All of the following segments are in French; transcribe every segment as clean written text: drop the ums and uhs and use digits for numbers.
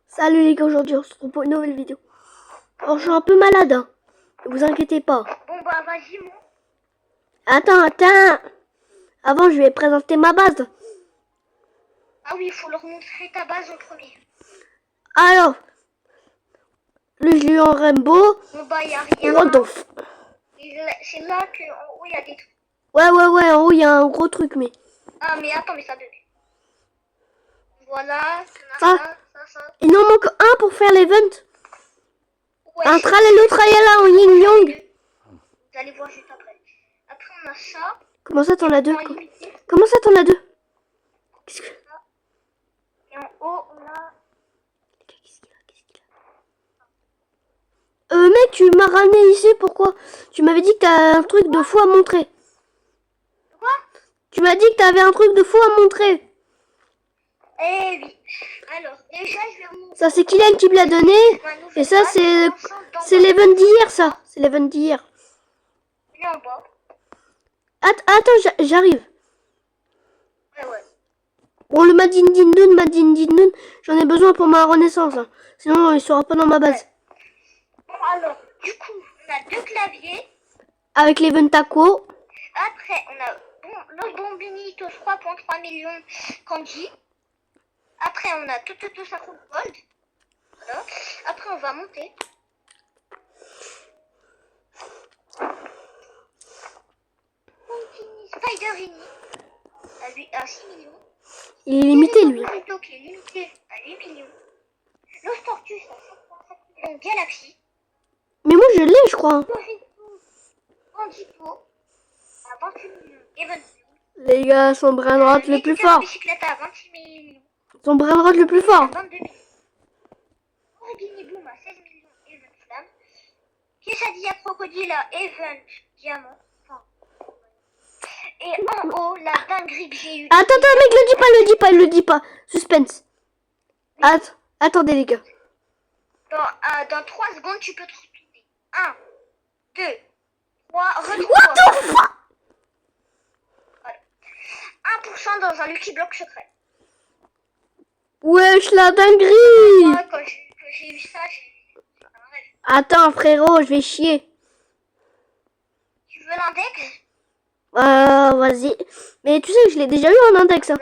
Salut les gars, aujourd'hui on se retrouve pour une nouvelle vidéo. Alors je suis un peu malade, hein. Ne vous inquiétez pas. Bon bah vas-y moi. Attends. Avant je vais présenter ma base. Ah oui, il faut leur montrer ta base en premier. Alors, le géant Rainbow. Bon bah y a rien. What the f... C'est là qu'en haut il y a des trucs. Ouais, en haut il y a un gros truc mais... Ah mais attends, mais ça donne. Voilà, Ah. ça. Il en manque un pour faire l'event. Ouais, Un tralala tralala en yin yang. vous allez voir juste après. Après on a ça. Comment ça t'en as deux? En limité. Comment ça t'en as deux? Qu'est-ce que... Et en haut on a. Qu'est-ce qu'il a mec, tu m'as ramené ici, pourquoi? Tu m'avais dit que t'as un truc de fou à montrer. Quoi? Tu m'as dit que t'avais un truc de fou à montrer. Eh oui. Alors déjà je vais vous montrer. Ça c'est Kylian qui me l'a donné. Et ça c'est l'event d'hier, ça. C'est l'event d'hier. Il est en bas. Attends, j'arrive. Ouais. Bon, le Madindindun, j'en ai besoin pour ma renaissance. Hein. Sinon, il sera pas dans ma base. Ouais. Bon, alors, du coup, on a deux claviers. Avec l'event Taco. Après, on a le Bombinito 3.3 millions kanji. Après, on a tout ça gold. Voilà. Après, on va monter. Spider à 6 millions. Il est limité, lui. Qui est limité à 8 millions. Los Tortus à 7.7 millions. Galaxy. Mais moi, je l'ai, je crois. Bandito à 28 millions. Even. Les gars, son bras droit le plus fort. Bicyclette à 26 millions. Son bras droit le plus fort. 22 millions. Origini Boom à 16 millions. Event Flamme. Quesadilla Crocodile à Event Diamant. Et en haut, la dinguerie que j'ai eue. Attends, mec, le dis pas. Suspense. Attendez, les gars. Dans 3 secondes, tu peux te retourner. 1, 2, 3, retrouve. What the fuck? Voilà. 1% dans un Lucky Block secret. Wesh, la dinguerie. Moi, quand j'ai eu ça, j'ai un rêve. Attends, frérot, je vais chier. Tu veux l'index? Vas-y. Mais tu sais que je l'ai déjà eu en index. Hein.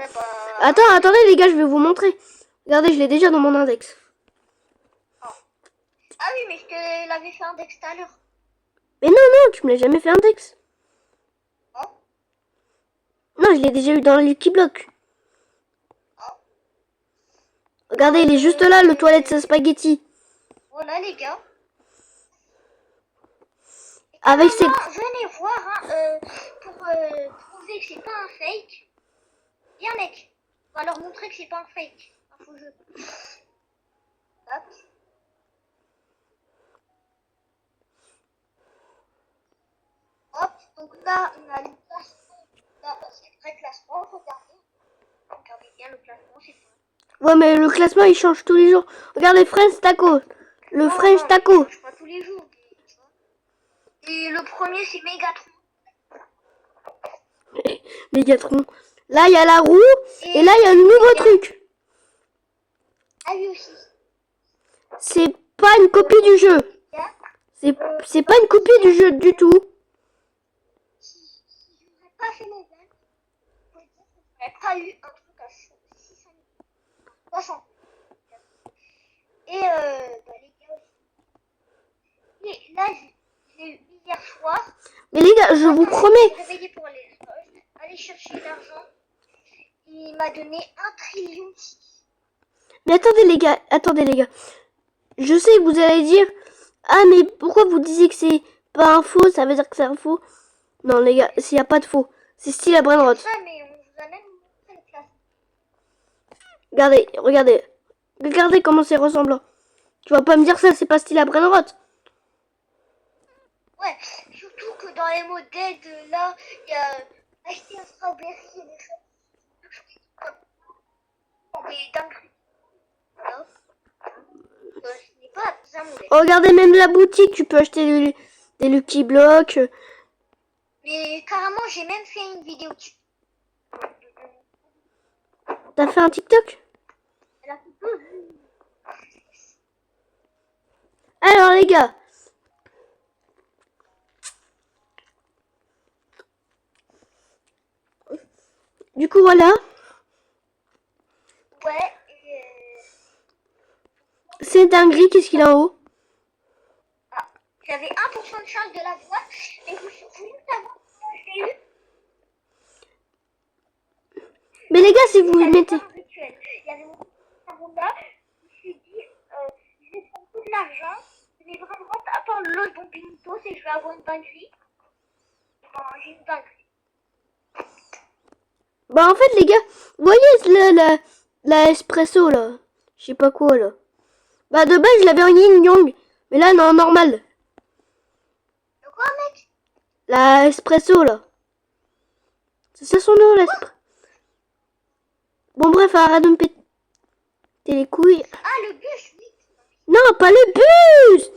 Attendez, les gars, je vais vous montrer. Regardez, je l'ai déjà dans mon index. Oh. Ah oui, mais je te l'avais fait index tout à l'heure. Mais non, tu me l'as jamais fait index. Oh. Non, je l'ai déjà eu dans le Lucky Block. Oh. Regardez, il est juste là, le toilette spaghetti. Voilà, les gars. Avec ses... Venez voir, hein, pour prouver que c'est pas un fake. Viens, mec. On va leur montrer que c'est pas un fake. Un faux jeu. Hop. Hop. Donc là, on a le classement. Là, c'est le vrai classement. Regardez bien le classement, c'est ça. Ouais, mais le classement, il change tous les jours. Regardez, French Taco. Le French Taco. Il change pas tous les jours. Et le premier, c'est Megatron. Megatron. Là, il y a la roue. Et là, il y a le nouveau truc. Ah oui aussi. C'est pas une copie du jeu. C'est pas une copie du jeu du tout. Si j'aurais pas fait mon van, j'aurais pas eu un truc à 600 300. Et bah les gars aussi. Et là, j'ai eu hier soir. Mais les gars, je vous promets. Je me suis réveillé pour aller chercher l'argent. Il m'a donné 1 trillion. Mais attendez les gars. Je sais que vous allez dire, ah mais pourquoi vous disiez que c'est pas un faux, ça veut dire que c'est un faux. Non les gars, s'il n'y a pas de faux. C'est style à Brainrot. Ça, mais on vous a même montré le classement. Regardez comment c'est ressemblant. Tu vas pas me dire ça, c'est pas style à Brainrot. Ouais, surtout que dans les modèles de là, il y a acheter un strawberry et des choses. Des dingueries. Voilà. Ce n'est pas un modèle. Regardez même la boutique, tu peux acheter des Lucky Blocks. Mais carrément, j'ai même fait une vidéo dessus. T'as fait un TikTok? Elle a fait 2 vues. les gars. Du coup, voilà. Ouais, C'est dinguerie, qu'est-ce qu'il a en haut? j'avais 1% de chance de la voir. Et vous voulez savoir comment je l'ai eu? Mais les gars, si vous J'avais mettez... pas un rituel. Il y avait mon cerveau là. Je me suis dit, je vais prendre tout l'argent. Mais vraiment, attends, l'autre bon Pintos et je vais avoir une dinguerie. Bon, j'ai une dinguerie. Bah en fait, les gars, vous voyez la espresso, là? Je sais pas quoi, là. Bah de base, je l'avais en yin-yang. Mais là, non, normal. De quoi, mec? La espresso, là. C'est ça son nom, l'espresso. Bon, bref, arrête de me péter les couilles. Ah, le bus, oui. Non, pas le bus!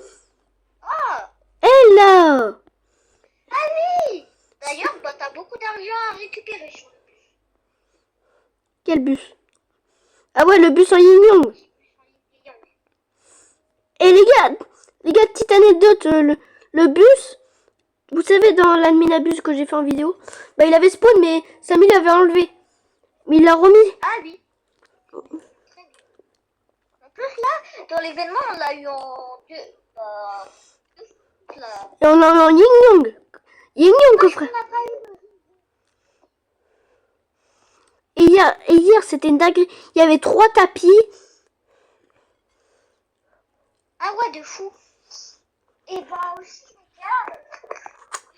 Oh, Elle, là! ah oui. D'ailleurs, bah, t'as beaucoup d'argent à récupérer sur le bus. Quel bus? Ah ouais, le bus en yin-yang. Et les gars, petite anecdote, le bus, vous savez, dans l'adminabus que j'ai fait en vidéo, bah il avait spawn, mais Samy l'avait enlevé. Mais il l'a remis. Ah oui. Très bien. En plus, là, dans l'événement, on l'a eu en deux là. Et on l'a mis en yin-yang. Yin-yang, Parce coffret. qu'on n'a pas eu le... Et hier, c'était une dinguerie. Il y avait 3 tapis. Ah ouais, de fou. Et bah aussi, les gars,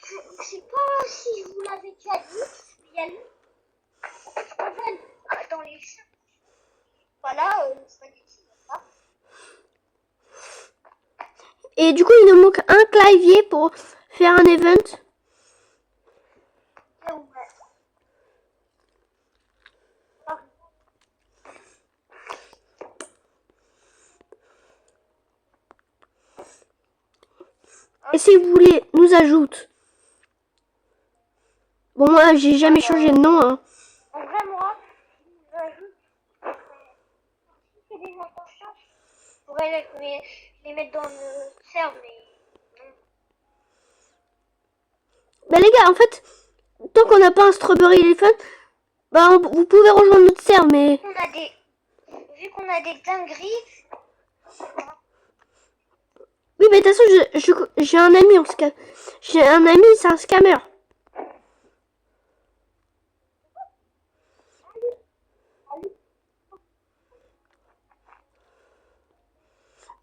je sais pas si je vous l'avais déjà dit, mais il y a lui, dans les champs. Voilà, le spaghetti, là. Et du coup, il nous manque un clavier pour faire un event. Et ouais. Et si vous voulez, nous ajoute. Bon, moi, j'ai jamais changé de nom, hein. En vrai, moi, j'ajoute, si c'est des intentions, je pourrais les mettre dans le serve, mais non. Bah les gars, en fait, tant qu'on n'a pas un Strawberry Elephant, bah vous pouvez rejoindre notre serve, mais... Vu qu'on a des dingueries, Oui, mais de toute façon, j'ai un ami en scam. J'ai un ami, c'est un scammer.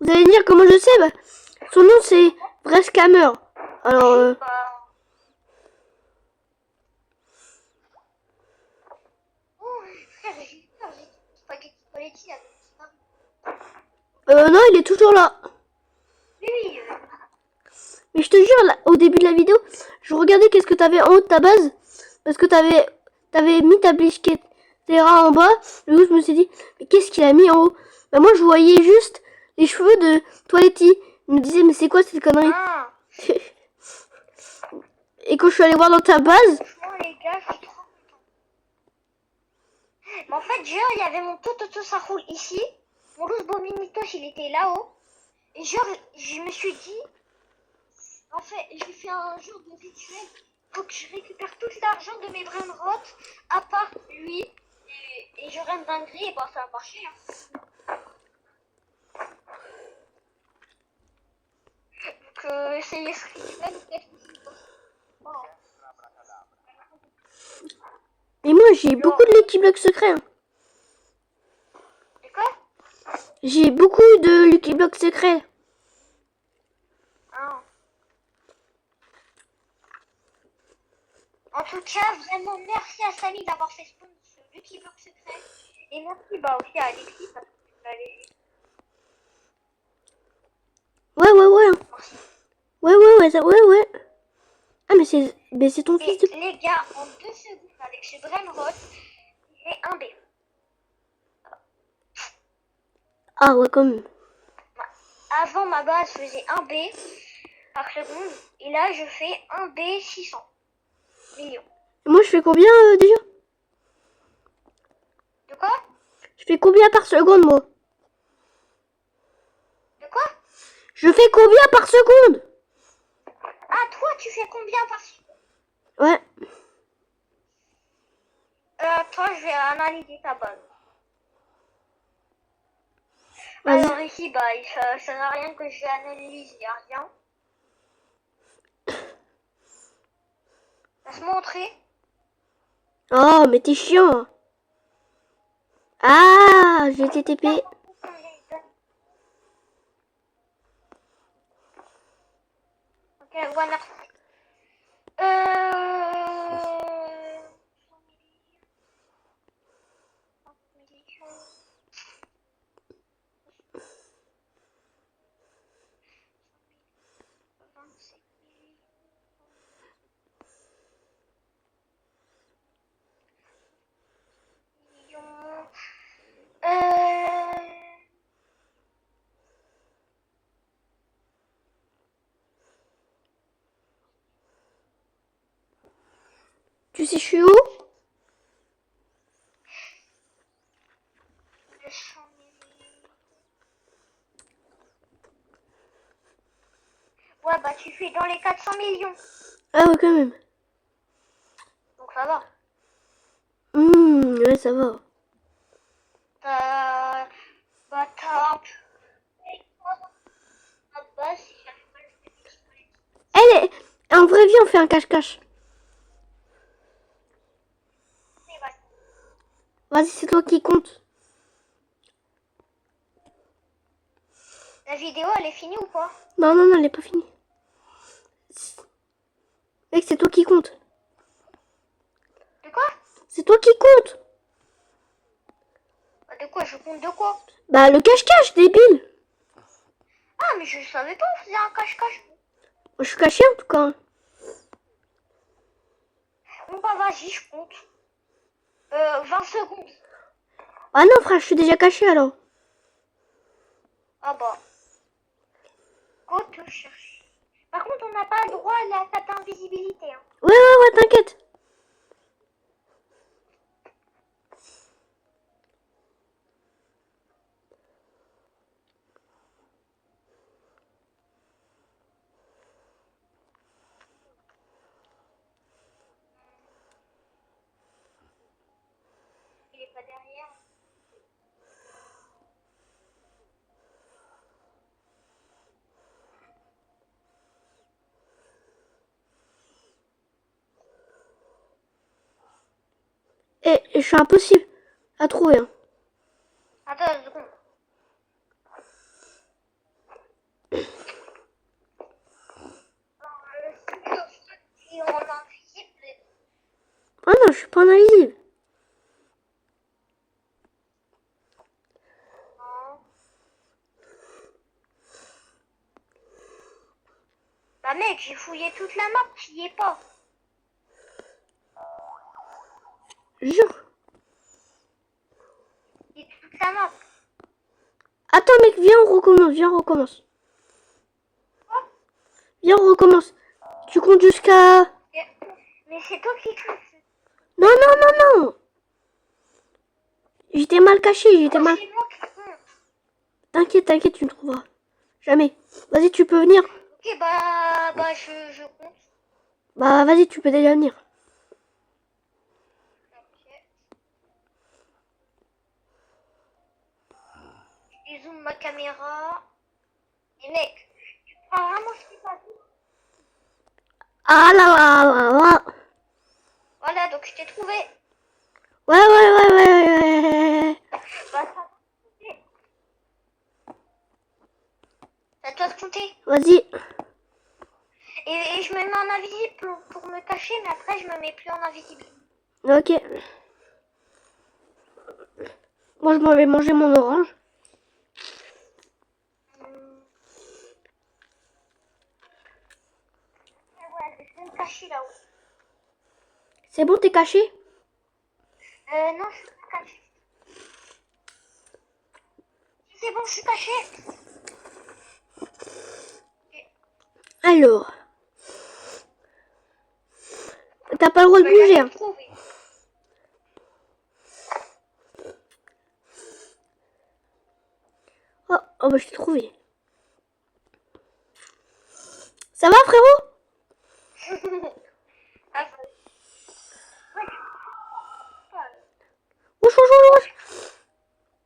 Vous allez me dire comment je sais, bah, son nom c'est vrai scammer. Alors, oh, frère, j'ai peur, j'ai dit spaghetti avec ça. non, il est toujours là. Oui, Mais je te jure, là, au début de la vidéo, je regardais qu'est-ce que t'avais en haut de ta base. Parce que t'avais mis ta briquette en bas. Du coup, je me suis dit, mais qu'est-ce qu'il a mis en haut? Bah moi, je voyais juste les cheveux de Toiletti. Je me disais, mais c'est quoi cette connerie? ah, Et quand je suis allée voir dans ta base... franchement, les gars, je suis trop content. Mais en fait, genre, il y avait mon Toto ça roule ici. Mon Luz Bominitos, il était là-haut. Et genre, je me suis dit, en fait, j'ai fait un jour de rituel. Faut que je récupère tout l'argent de mes brainrot, à part lui. Et j'aurai une dinguerie, et bon, ça va marcher. Hein. Donc, essayez ce rituel, peut-être. Oh. Mais moi, j'ai beaucoup de Lucky Block secrets. Hein. De quoi? J'ai beaucoup de Lucky Block secrets. Ah. En tout cas, vraiment merci à Samy d'avoir fait spawn ce Lucky Block secret. Et merci bah, aussi à Alexis parce que tu l'as laissé. Ouais. Merci. Ouais. Ah, mais c'est ton Et fils de... les gars, en 2 secondes avec ce Brainrot, j'ai un B. Ah ouais, quand même. Avant, ma base faisait un B par seconde. Et là, je fais un B 600 millions. Et moi, je fais combien déjà? De quoi? Je fais combien par seconde, moi? De quoi? Je fais combien par seconde? Ah, toi, tu fais combien par seconde? Ouais. Toi, je vais analyser ta base. Vas-y. Alors ici, bah, ça sert à rien que je analyse, il n'y a rien. Laisse-moi entrer. Oh, mais t'es chiant. Ah, j'ai été TP. Ok, ouais, merci. Tu sais, je suis où? Ouais, bah tu fais dans les 400 millions. Ah ouais, quand même. Donc ça va. Ouais, ça va. Bah t'as... Ah bah si j'arrive pas à le faire. Elle est... En vraie vie, on fait un cache-cache. Vas-y, c'est toi qui compte. La vidéo, elle est finie ou pas? Non, non, non, elle est pas finie. Mec, c'est toi qui compte. De quoi? C'est toi qui compte. Bah, de quoi? Je compte de quoi? Bah, le cache-cache, débile. Ah, mais je savais pas, on faisait un cache-cache. Moi, je suis caché en tout cas. Bon bah vas-y, je compte. 20 secondes. Ah non, frère, je suis déjà caché alors. Ah bah. Go te chercher. Par contre, on n'a pas le droit à la carte d'invisibilité. Hein. Ouais, t'inquiète. Il est pas derrière. Et je suis impossible à trouver. Hein. Attends une seconde. Si on est invisible. Ah non, je suis pas invisible. Non. Bah mec, j'ai fouillé toute la map, j'y ai pas. Jure. J'ai toute la map. Attends, mec, viens, on recommence. Viens, on recommence. Quoi? Viens, on recommence. Tu comptes jusqu'à... Mais c'est toi qui compte. Non, non, non, non. J'étais mal caché, j'étais mal... C'est moi qui compte. T'inquiète, t'inquiète, tu ne trouveras. Jamais. Vas-y, tu peux venir. Ok, bah je compte. Bah, vas-y, tu peux déjà venir. Ok. Je zoome ma caméra. Et mec, tu prends vraiment ce qui passe. Ah là là là là. Voilà, donc je t'ai trouvé. Ouais. Bah, ça. C'est à toi de compter. Vas-y. Et je me mets en invisible pour me cacher, mais après je me mets plus en invisible. Ok. Moi, je m'en vais manger mon orange. Ouais, je vais me cacher là-haut. C'est bon, t'es caché? Non, je suis pas cachée. Si c'est bon, je suis cachée. Alors. T'as pas le droit de bouger. Hein. Oh, bah, je t'ai trouvé. Ça va, frérot? Ah, ouais, Wesh, wesh, wesh, wesh.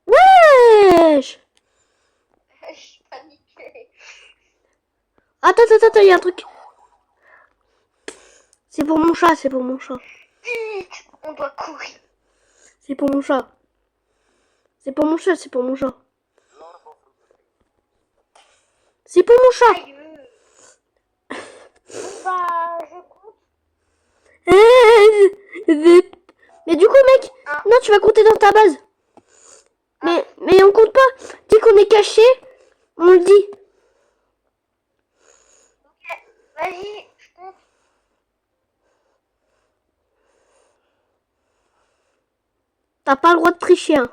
Wesh. je suis paniquée. Attends, il y a un truc. C'est pour mon chat, c'est pour mon chat. Vite, on doit courir. C'est pour mon chat. C'est pour mon chat, c'est pour mon chat. C'est pour mon chat. Aïe. Bah, je compte. Mais du coup, mec, Ah. non, tu vas compter dans ta base. Mais on compte pas. Dès qu'on est caché, on le dit. Ok, vas-y, je compte. T'as pas le droit de tricher, hein.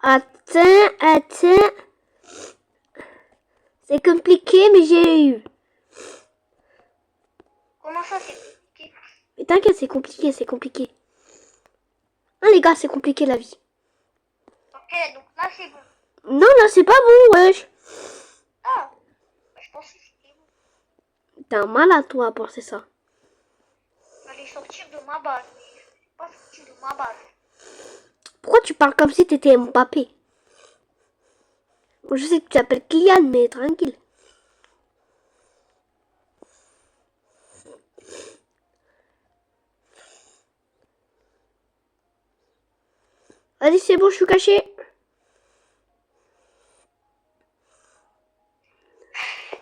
Attends. C'est compliqué, mais j'ai eu. Comment ça, c'est compliqué? Mais t'inquiète, c'est compliqué. Hein, les gars, c'est compliqué la vie. Ok, donc là, c'est bon. Non, là, c'est pas bon, wesh. Ah, bah, je pensais que c'était bon. T'es un malade, toi, à penser ça. J'allais sortir de ma base, mais je ne suis pas sorti de ma base. Pourquoi tu parles comme si t'étais Mbappé? Moi, je sais que tu t'appelles Kylian, mais tranquille. Vas-y, c'est bon, je suis caché.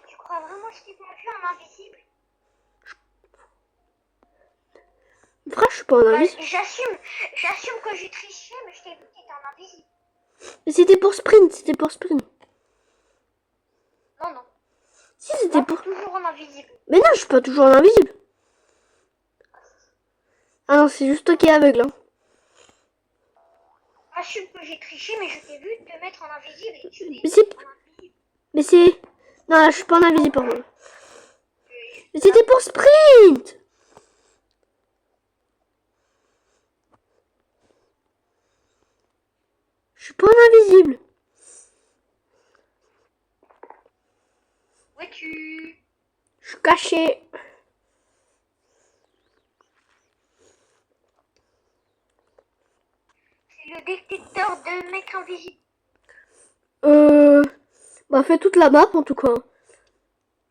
Tu crois vraiment que je t'ai pas vu en invisible? Frère, je suis pas en invisible. J'assume que j'ai triché, mais je t'ai vu que t'étais en invisible. Mais c'était pour sprint. Non, non. Si, c'était Là, pour... t'es toujours en invisible. Mais non, je suis pas toujours en invisible. Ah non, c'est juste toi qui es aveugle, hein. Assume que j'ai triché, mais je t'ai vu te mettre en invisible et tu Mais es c'est... en invisible. Mais c'est... Non, là, je suis pas en invisible, par contre. Mais c'était pour sprint. Je suis pas en invisible. Où es-tu? Je suis caché. C'est le détecteur de mec invisible. Bah, fais toute la map, en tout cas.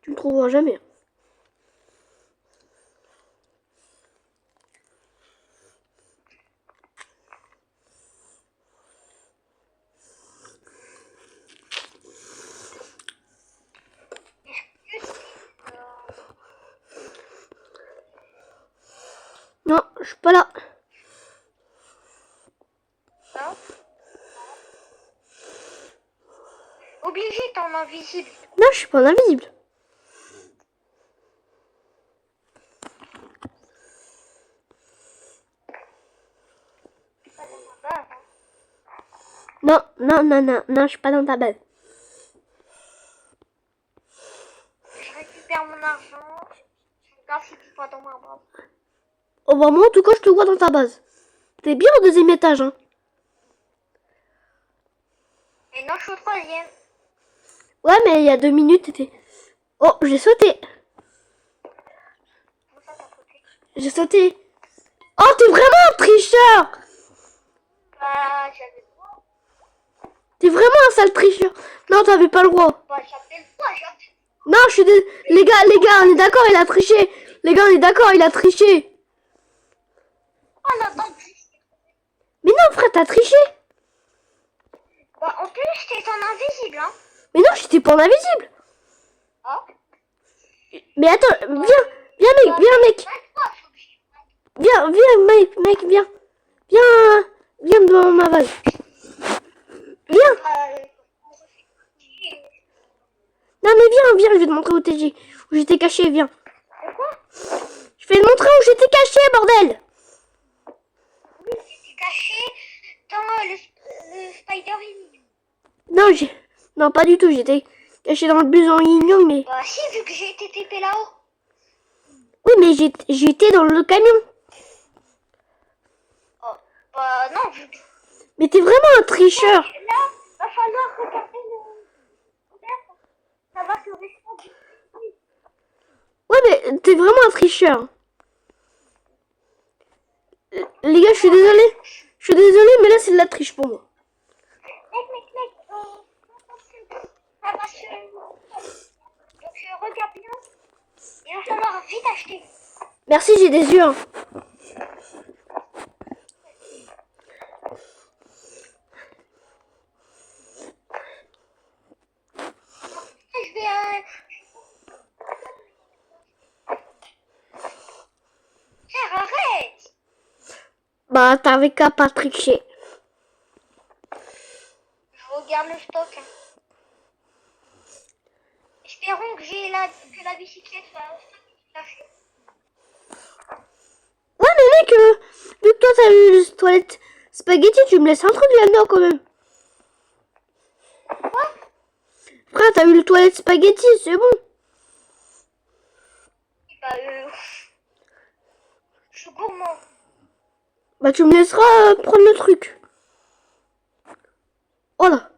Tu me trouveras jamais. Non, je suis pas là. Non. Obligé, t'es en invisible. Non, je suis pas en invisible. Pas dans ma base, hein. Non, je suis pas dans ta base. Je récupère mon argent. Je regarde si t'es pas dans ma base. Oh bah moi en tout cas je te vois dans ta base. T'es bien au deuxième étage, hein. Et non, je suis au troisième. Ouais mais il y a 2 minutes t'étais... Oh j'ai sauté. Comment ça, t'as sauté? J'ai sauté. Oh t'es vraiment un tricheur. Bah, j'avais le droit. T'es vraiment un sale tricheur. Non t'avais pas le droit. Bah, j'avais le droit, Non je suis les gars on est d'accord il a triché. Les gars on est d'accord il a triché. Oh là, non, Mais non frère t'as triché. bah, en plus, t'es en invisible, hein. Mais non j'étais pas en invisible. Ah. Mais attends viens mec. Viens viens devant ma base. Viens. Non mais viens, je vais te montrer où où j'étais caché, viens. Je vais te montrer où j'étais caché, bordel. Oui, j'étais caché dans le Spider-Man. Non, non, pas du tout, j'étais caché dans le bus en yin yang, mais... Bah si, vu que j'ai été TP là-haut. Oui, mais j'étais dans le camion. Oh, bah non, vu que Mais t'es vraiment un tricheur. là, va falloir regarder le... Ça va se rester. Ouais, mais t'es vraiment un tricheur. Les gars, je suis désolée. Je suis désolée, mais là, c'est de la triche pour moi. Mec, ça va se... Donc regarde bien, il va falloir vite acheter. Merci, j'ai des yeux. Hein. Je vais... Frère, arrête. Bah, t'avais qu'à pas tricher. Je regarde le stock. Hein. Espérons que que la bicyclette va lâcher. Ouais, mais mec, vu que toi, t'as eu le toilette spaghetti, tu me laisses un truc là-dedans quand même. Quoi? Frère, t'as eu le toilette spaghetti, c'est bon. Bah, je suis gourmand. Bah, tu me laisseras prendre le truc. Voilà.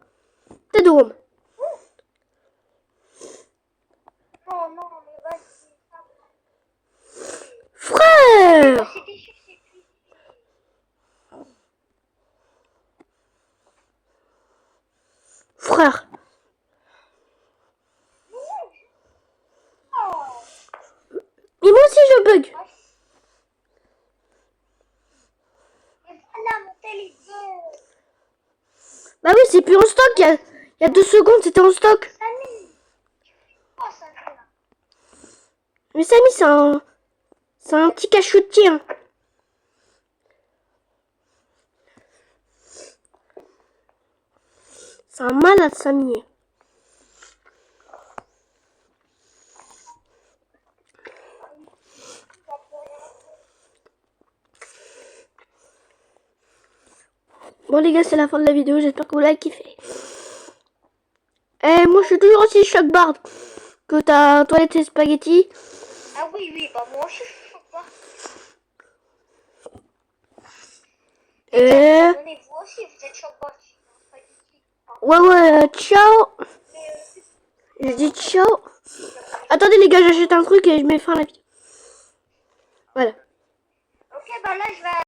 T'es de Rome. Non, mais vas-y. Frère! C'était sûr, c'est plus. Frère. Oh. Et moi aussi, je bug. Et voilà, mon téléphone. Bah oui, c'est plus en stock. Il y a 2 secondes, c'était en stock. Samy, tu fais quoi ça là? Mais Samy, c'est un petit cachotier. Hein. C'est un malade, Samy. Bon les gars, c'est la fin de la vidéo, j'espère que vous l'avez kiffé. Et moi je suis toujours aussi choc-barde que ta toilette et spaghetti. Ah oui, bah moi aussi je suis pas. Et Abonnez-vous aussi, vous êtes choc-barde. ouais, ciao. Je dis ciao. Attendez les gars, j'achète un truc et je mets fin à la vidéo. Voilà. Ok, bah là je vais...